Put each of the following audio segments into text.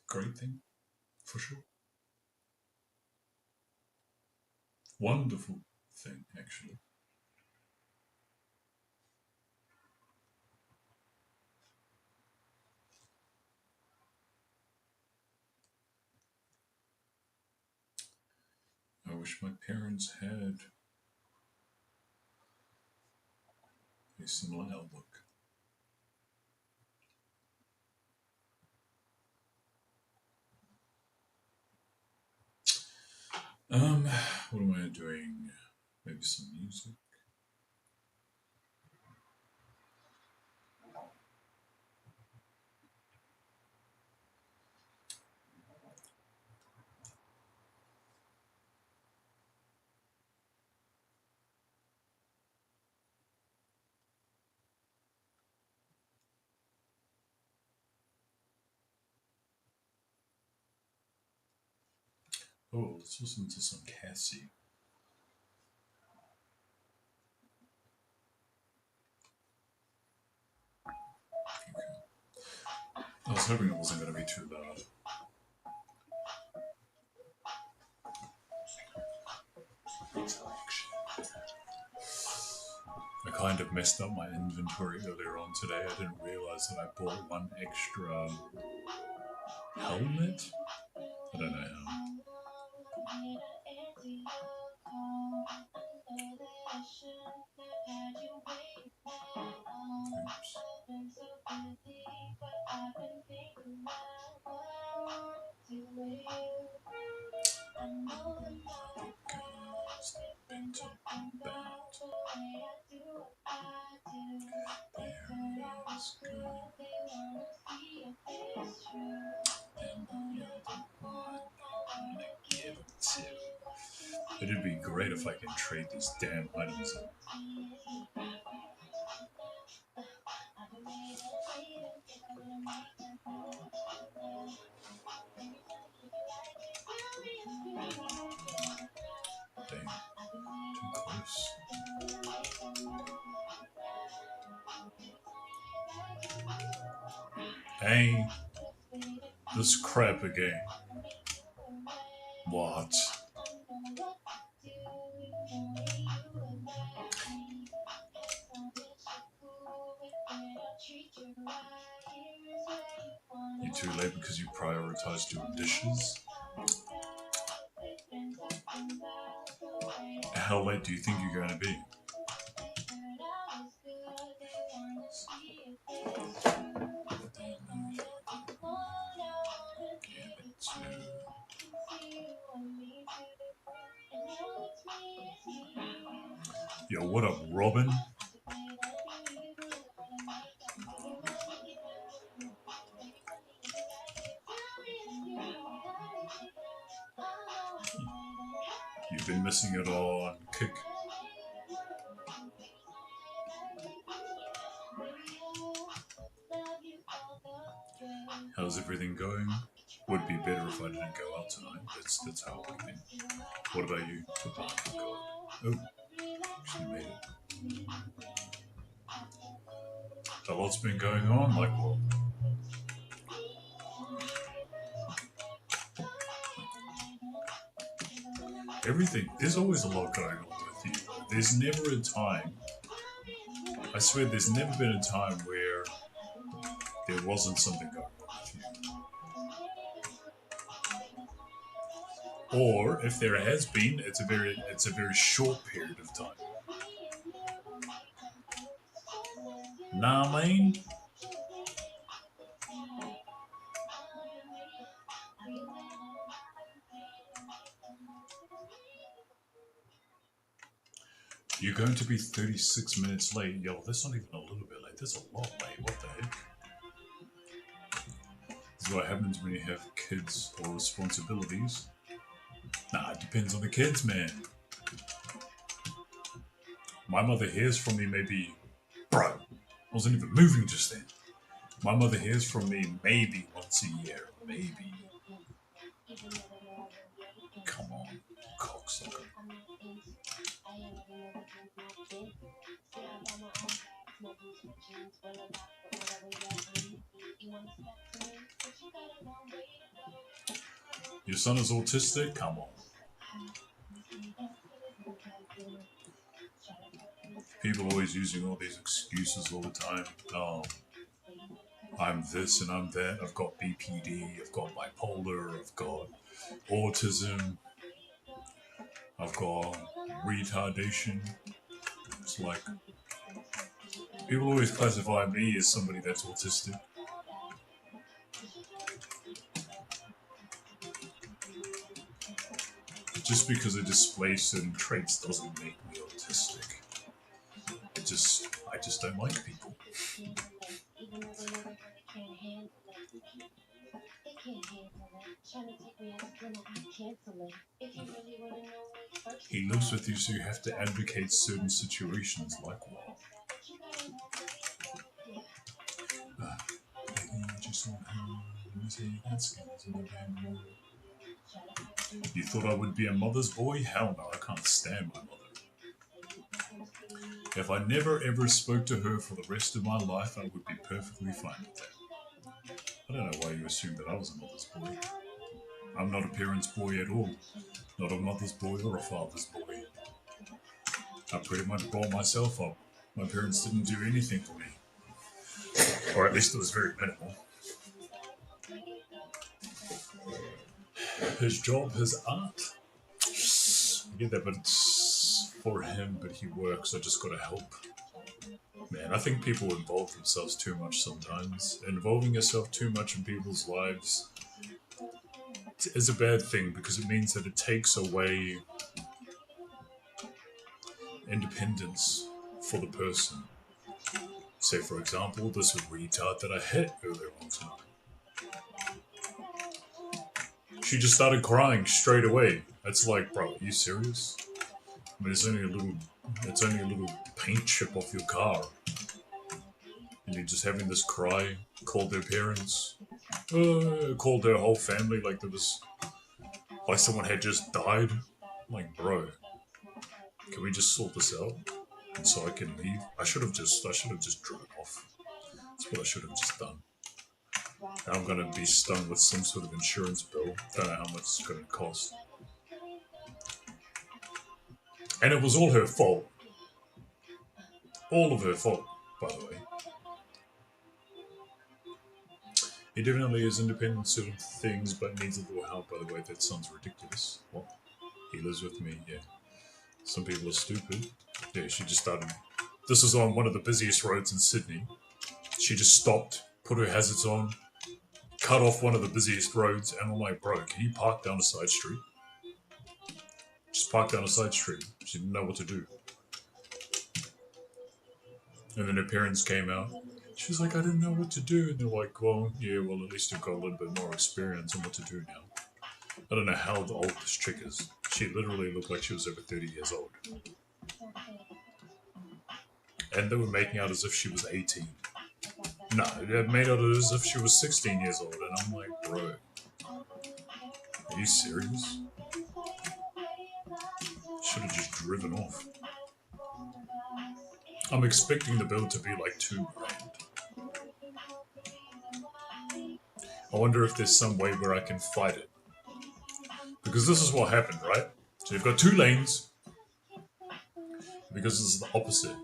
great thing, for sure. Wonderful thing, actually. I wish my parents had a similar outlook. What am I doing? Maybe some music. Oh, let's listen to some Cassie. Okay. I was hoping it wasn't going to be too loud. I kind of messed up my inventory earlier on today. I didn't realize that I bought one extra helmet. I don't know how. It'd be great if I could trade these damn items in. Dang, too close. Hey, this crap again. What? You're too late because you prioritized doing dishes? How late do you think you're going to be? Yo, what up, Robin? You've been missing it on Kick. How's everything going? Would be better if I didn't go out tonight. That's how I think. What about you? Oh, God. Oh, actually made it. A lot's been going on, like what? Everything. There's always a lot going on with you. There's never a time. I swear there's never been a time where there wasn't something going on with you. Or if there has been, it's a very short period of time. Nah, I mean. You're going to be 36 minutes late. Yo, that's not even a little bit late. That's a lot late. What the heck? This is what happens when you have kids or responsibilities. Nah, it depends on the kids, man. My mother hears from me maybe... Bro, I wasn't even moving just then. My mother hears from me maybe once a year. Maybe. Come on, cocksucker. Your son is autistic? Come on. People always using all these excuses all the time. Oh, I'm this and I'm that. I've got BPD, I've got bipolar, I've got autism, I've got retardation. It's like people always classify me as somebody that's autistic. Just because I display certain traits doesn't make me autistic. I just don't like people. He lives with you, so you have to advocate certain situations like what? You thought I would be a mother's boy? Hell no, I can't stand my mother. If I never ever spoke to her for the rest of my life, I would be perfectly fine with that. I don't know why you assume that I was a mother's boy. I'm not a parent's boy at all. Not a mother's boy or a father's boy. I pretty much brought myself up. My parents didn't do anything for me. Or at least it was very minimal. His job, his art. I get that, but it's for him, but he works. I just gotta help. Man, I think people involve themselves too much sometimes. Involving yourself too much in people's lives is a bad thing because it means that it takes away independence for the person. Say, for example, this retard that I hit earlier on tonight. She just started crying straight away. It's like, bro, are you serious? I mean, it's only a little paint chip off your car. And you're just having this cry, called their parents, called their whole family like someone had just died. I'm like, bro, can we just sort this out? And so I can leave. I should have just driven off. That's what I should have just done. Now I'm gonna be stung with some sort of insurance bill. Don't know how much it's gonna cost. And it was all her fault. All of her fault, by the way. He definitely is independent in certain things, but needs a little help, by the way. That sounds ridiculous. What? He lives with me, yeah. Some people are stupid. Yeah, she just started. This is on one of the busiest roads in Sydney. She just stopped, put her hazards on, cut off one of the busiest roads, and I'm like, bro, can you park down a side street? Just park down a side street. She didn't know what to do. And then her parents came out. She was like, I didn't know what to do. And they're like, well, yeah, well, at least you've got a little bit more experience on what to do now. I don't know how old this chick is. She literally looked like she was over 30 years old. And they were making out as if she was 18. No, they made out as if she was 16 years old. And I'm like, bro, are you serious? Should have just driven off. I'm expecting the bill to be like $2,000. I wonder if there's some way where I can fight it. Because this is what happened, right? So you've got two lanes. Because this is the opposite.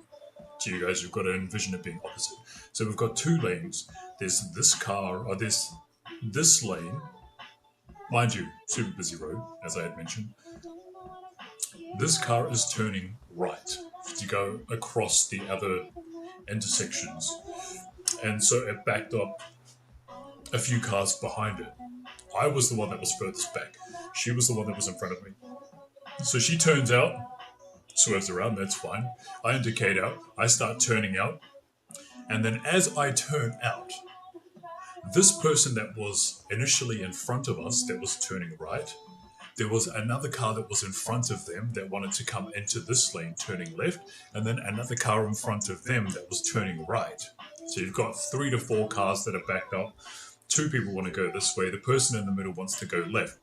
So you guys, you've got to envision it being opposite. So we've got two lanes. There's this car, or there's this lane. Mind you, super busy road, as I had mentioned. This car is turning right to go across the other intersections. And so it backed up a few cars behind it. I was the one that was furthest back. She was the one that was in front of me. So she turns out, swerves around, that's fine. I indicate out, I start turning out. And then as I turn out, this person that was initially in front of us, that was turning right, there was another car that was in front of them that wanted to come into this lane, turning left, and then another car in front of them that was turning right. So you've got 3 to 4 cars that are backed up. 2 people want to go this way. The person in the middle wants to go left.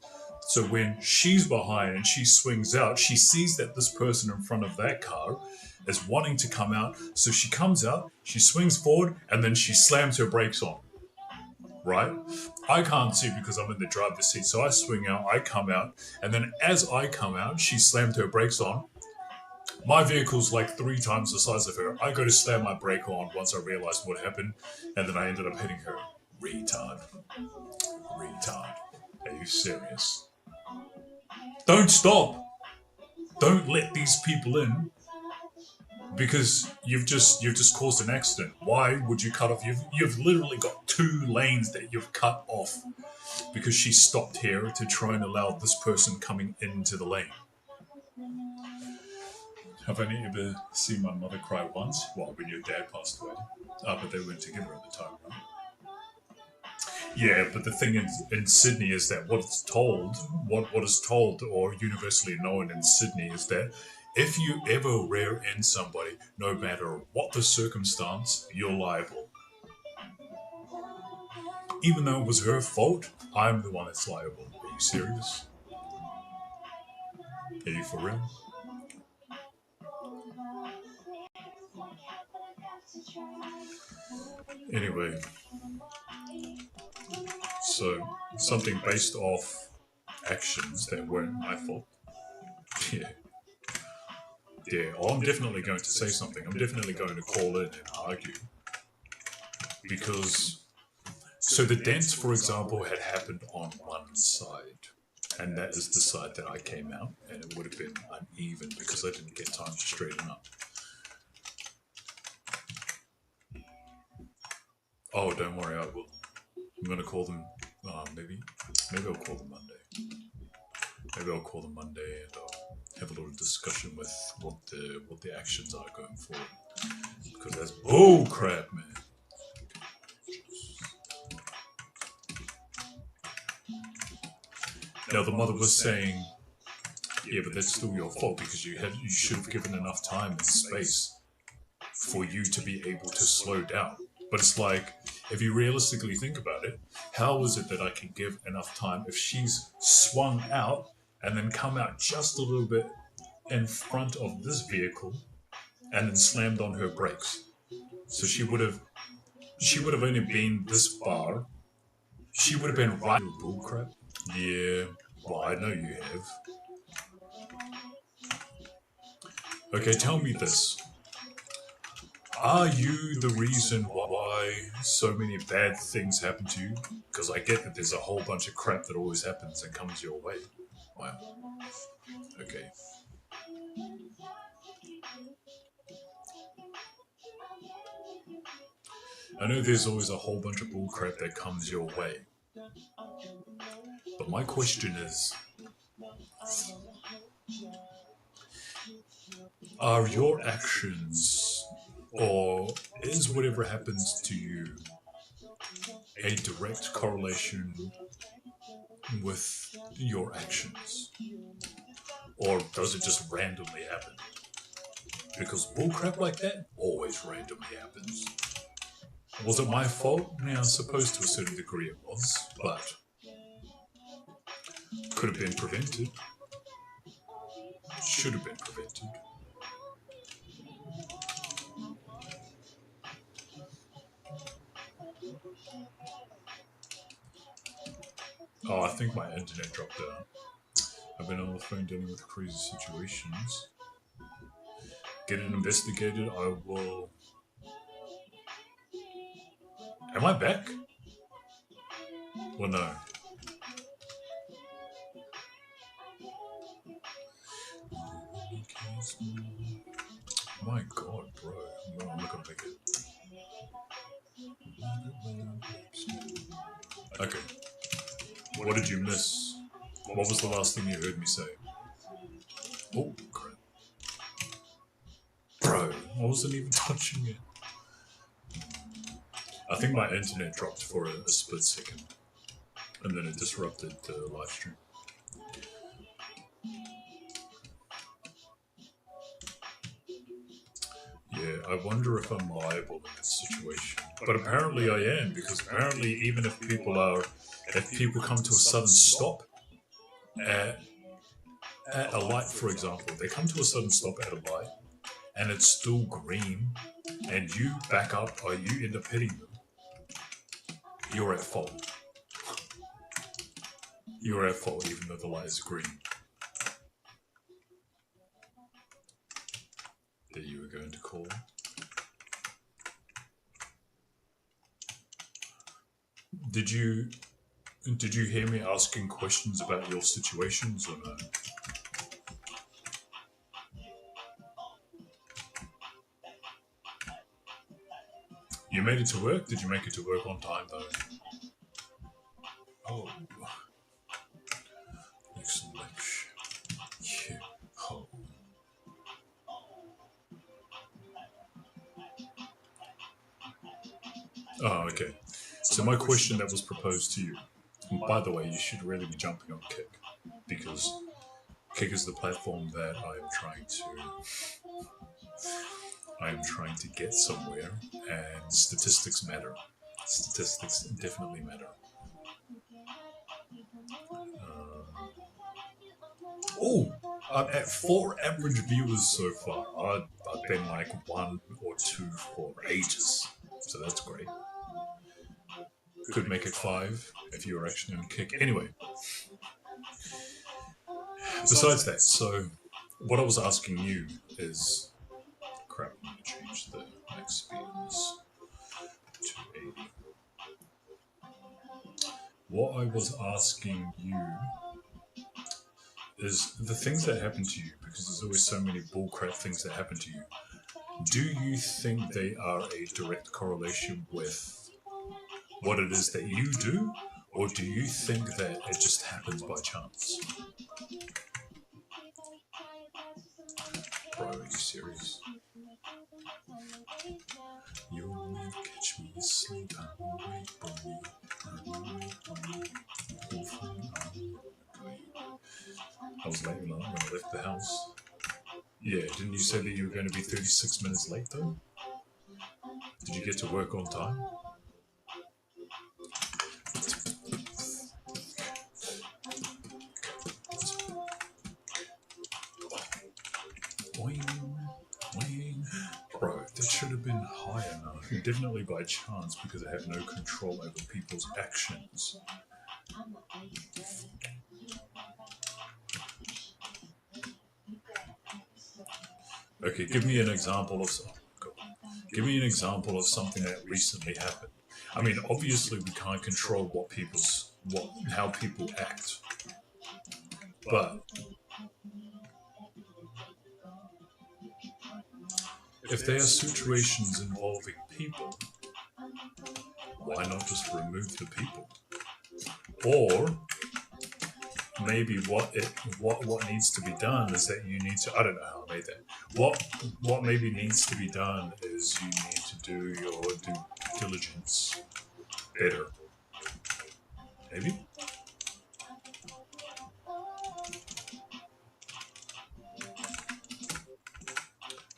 So when she's behind and she swings out, she sees that this person in front of that car is wanting to come out. So she comes out, she swings forward, and then she slams her brakes on. right? I can't see because I'm in the driver's seat, so I swing out, I come out, and then as I come out, she slammed her brakes on. My vehicle's like 3 times the size of her. I go to slam my brake on once I realized what happened, and then I ended up hitting her. Retard. Retard. Are you serious? Don't stop! Don't let these people in because you've just caused an accident. Why would you cut off? You've literally got 2 lanes that you've cut off because she stopped here to try and allow this person coming into the lane. Have I ever seen my mother cry once? Well, when your dad passed away. But they weren't together at the time, right? Yeah, but the thing in Sydney is that what is told or universally known in Sydney is that if you ever rear end somebody, no matter what the circumstance, you're liable. Even though it was her fault, I'm the one that's liable. Are you serious? Are you for real? Anyway, so something based off actions that weren't my fault. Yeah. Yeah, oh, I'm definitely going to say something. I'm definitely going to call in and argue. Because, so the dance, for example, had happened on one side. And that is the side that I came out. And it would have been uneven because I didn't get time to straighten up. Oh, don't worry, I will. I'm going to call them, maybe I'll call them Monday. Maybe I'll call them Monday and I'll have a little discussion with what the actions are going forward. Because that's bull crap, man. Now the mother was saying, yeah, but that's still your fault because you should have given enough time and space for you to be able to slow down. But it's like, if you realistically think about it, how is it that I can give enough time if she's swung out and then come out just a little bit in front of this vehicle and then slammed on her brakes? So she would have only been this far. She would have been right. Bullcrap. Yeah, well, I know you have. Okay, tell me this. Are you the reason why so many bad things happen to you? Because I get that there's a whole bunch of crap that always happens and comes your way. Wow. Okay. I know there's always a whole bunch of bullcrap that comes your way. But my question is, are your actions, or is whatever happens to you a direct correlation with your actions? Or does it just randomly happen? Because bullcrap like that always randomly happens. Was it my fault? Yeah, I suppose to a certain degree it was, but could have been prevented. Should have been prevented. Oh, I think my internet dropped out. I've been on the phone dealing with crazy situations. Get it investigated, I will... Am I back? Well, no. My god, bro. No, I'm not gonna make it. Okay. What did you miss? What was the last thing you heard me say? Oh, crap. Bro, I wasn't even touching it. I think my internet dropped for a split second. And then it disrupted the live stream. Yeah, I wonder if I'm liable in this situation. But apparently I am, because apparently even if people come to a sudden stop at a light, for example, they come to a sudden stop at a light, and it's still green, and you back up or you end up hitting them, You're at fault. You're at fault even though the light is green. That you were going to call. Did you hear me asking questions about your situations or no? You made it to work? Did you make it to work on time though? Oh. Excellent. Yeah. Oh. Oh, okay. So my question that was proposed to you, and by the way, you should really be jumping on Kick, because Kick is the platform that I am trying to get somewhere, and statistics matter. Statistics definitely matter. I'm at 4 average viewers so far. I've been like 1 or 2 for ages, so that's great. Could make it 5 if you were actually on Kick. Anyway, besides that, so what I was asking you is, crap, I'm going to change the max speed on this to 80. What I was asking you is the things that happen to you, because there's always so many bullcrap things that happen to you. Do you think they are a direct correlation with what it is that you do, or do you think that it just happens by chance? Bro, are you serious? You'll never catch me asleep. I'm awake, boy. I'm awake, boy. I was late when I left the house. Yeah, didn't you say that you were going to be 36 minutes late though? Did you get to work on time? Bro, that should have been high enough. Definitely by chance, because I have no control over people's actions. Okay, give me an example of something that recently happened. I mean, obviously we can't control how people act, but if there are situations involving people, why not just remove the people? Or maybe what needs to be done is that you need to, I don't know how I made that. What maybe needs to be done is you need to do your due diligence better. Maybe?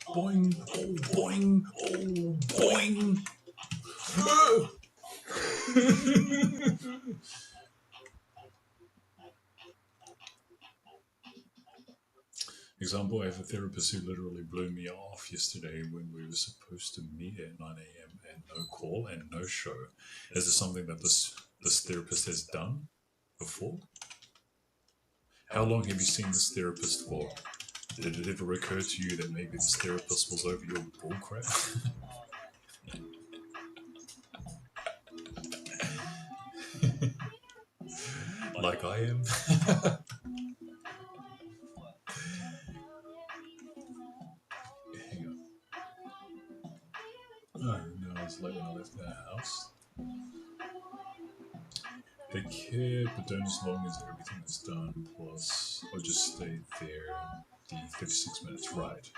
Boing, oh boing, oh boing. Example, I have a therapist who literally blew me off yesterday when we were supposed to meet at 9 a.m. and no call and no show. Is this something that this therapist has done before? How long have you seen this therapist for? Did it ever occur to you that maybe this therapist was over your bullcrap? Like I am? Hang on. Oh, no, I was late when I left the house. They care, but don't as long as everything is done. Plus, I'll just stay there the 36 minutes right.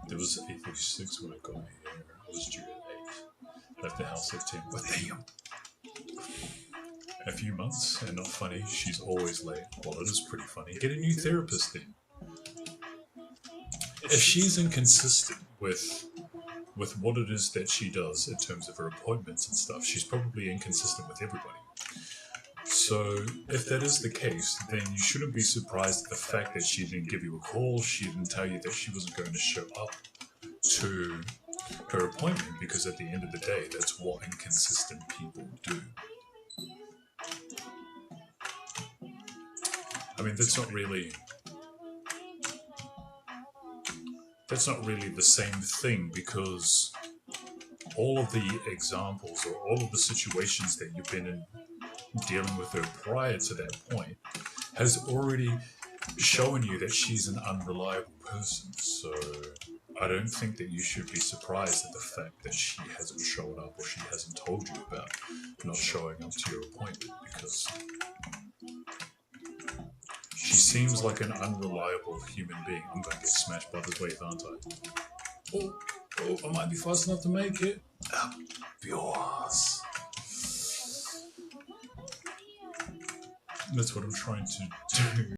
There was 8:36 when I got here. I was due at 8. Left the house at 10. But damn! A few months, and not funny, she's always late. Well, it is pretty funny. Get a new therapist then. If she's inconsistent with what it is that she does in terms of her appointments and stuff, she's probably inconsistent with everybody. So, if that is the case, then you shouldn't be surprised at the fact that she didn't give you a call, she didn't tell you that she wasn't going to show up to her appointment, because at the end of the day, that's what inconsistent people do. I mean, that's not really the same thing, because all of the examples or all of the situations that you've been in dealing with her prior to that point has already shown you that she's an unreliable person. So I don't think that you should be surprised at the fact that she hasn't shown up, or she hasn't told you about not showing up to your appointment, because she seems like an unreliable human being. I'm going to get smashed by this wave, aren't I? Oh, I might be fast enough to make it. Up yours. That's what I'm trying to do.